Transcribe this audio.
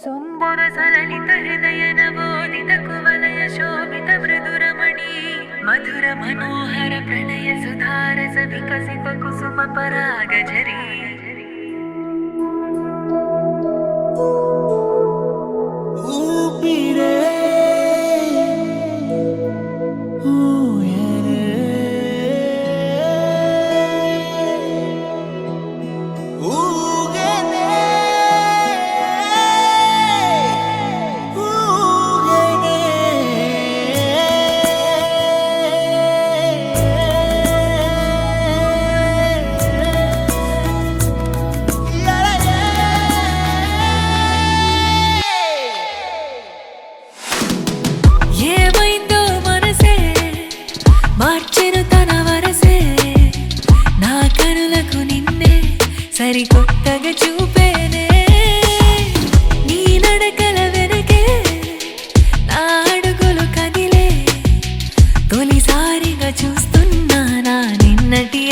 సుందర సలలిత హృదయ నవోదిత కువలయ శోభిత మృదురమణి మధుర మనోహర ప్రణయ సుధారస వికసిత కుసుమ పరాగజరీ మార్చెను తన వరసే నా కనులకు నిన్నే సరికొత్తగా చూపేనే నీ నడకల వెనకే నా అడుగులు కదిలే తొలిసారిగా చూస్తున్నా నా నిన్నటి